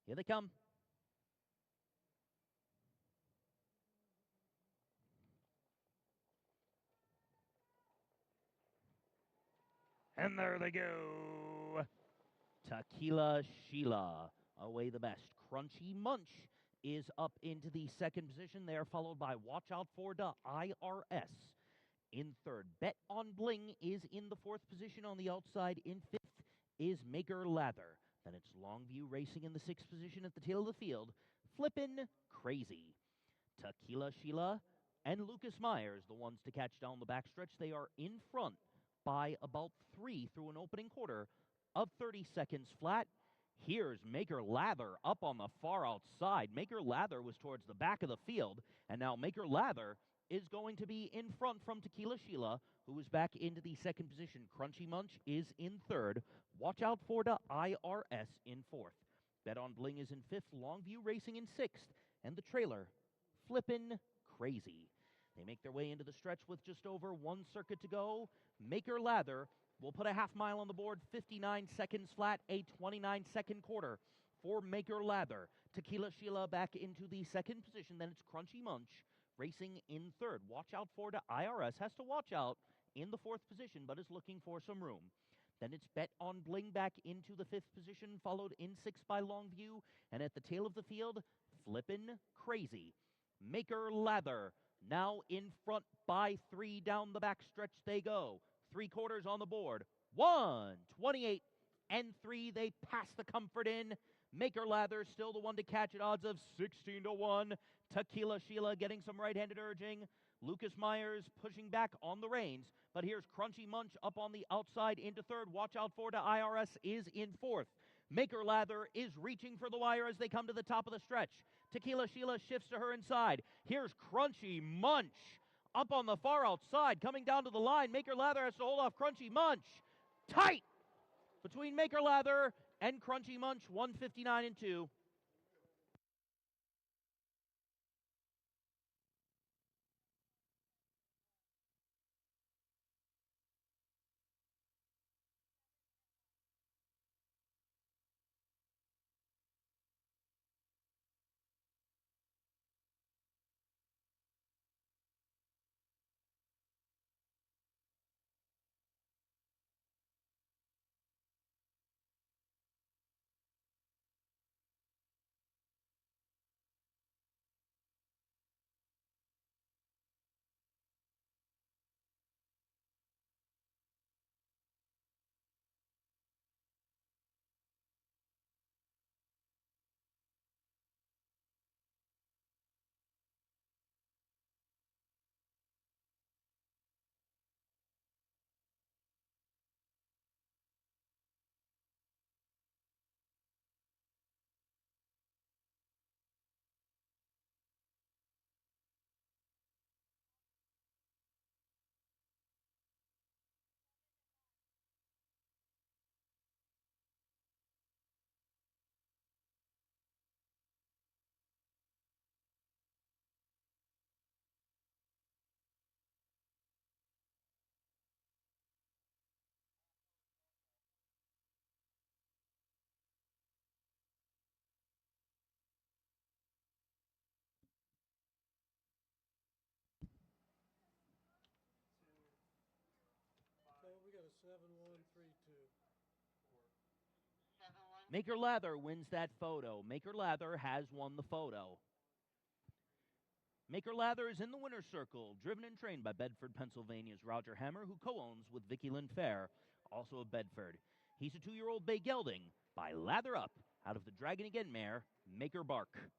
Here they come. And there they go. Tequila Sheila, away the best. Crunchy Munch is up into the second position. They are followed by Watch Out for the IRS in third. Bet on Bling is in the fourth position. On the outside in fifth is Maker Lather. Then it's Longview racing in the sixth position at the tail of the field. Flippin' Crazy. Tequila Sheila and Lucas Myers, the ones to catch down the backstretch. They are in front by about 3 through an opening quarter of 30 seconds flat. Here's Maker Lather up on the far outside. Maker Lather was towards the back of the field, and now Maker Lather is going to be in front from Tequila Sheila, who is back into the second position. Crunchy Munch is in third. Watch out for the IRS in fourth. Bet on Bling is in fifth. Longview Racing in sixth. And the trailer, Flippin' Crazy. They make their way into the stretch with just over one circuit to go. Maker Lather will put a half mile on the board, 59 seconds flat, a 29-second quarter for Maker Lather. Tequila Sheila back into the second position. Then it's Crunchy Munch racing in third. Watch out for the IRS. Has to watch out in the fourth position, but is looking for some room. Then it's Bet on Bling back into the fifth position, followed in sixth by Longview. And at the tail of the field, Flippin' Crazy. Maker Lather now in front by 3 down the back stretch they go. 3/4 on the board. 1:28 and 3. They pass the Comfort in. Maker Lather still the one to catch at odds of 16-1. Tequila Sheila getting some right-handed urging. Lucas Myers pushing back on the reins. But here's Crunchy Munch up on the outside into third. Watch out for the IRS is in fourth. Maker Lather is reaching for the wire as they come to the top of the stretch. Tequila Sheila shifts to her inside. Here's Crunchy Munch up on the far outside, coming down to the line. Maker Lather has to hold off Crunchy Munch. Tight between Maker Lather and Crunchy Munch, 1:59 and 2. Okay, we got a 7-1-3-2. Maker Lather wins that photo. Maker Lather has won the photo. Maker Lather is in the winner's circle, driven and trained by Bedford, Pennsylvania's Roger Hammer, who co-owns with Vicky Lynn Fair, also of Bedford. He's a 2-year-old bay gelding by Lather Up out of the Dragon Again mare, Maker Bark.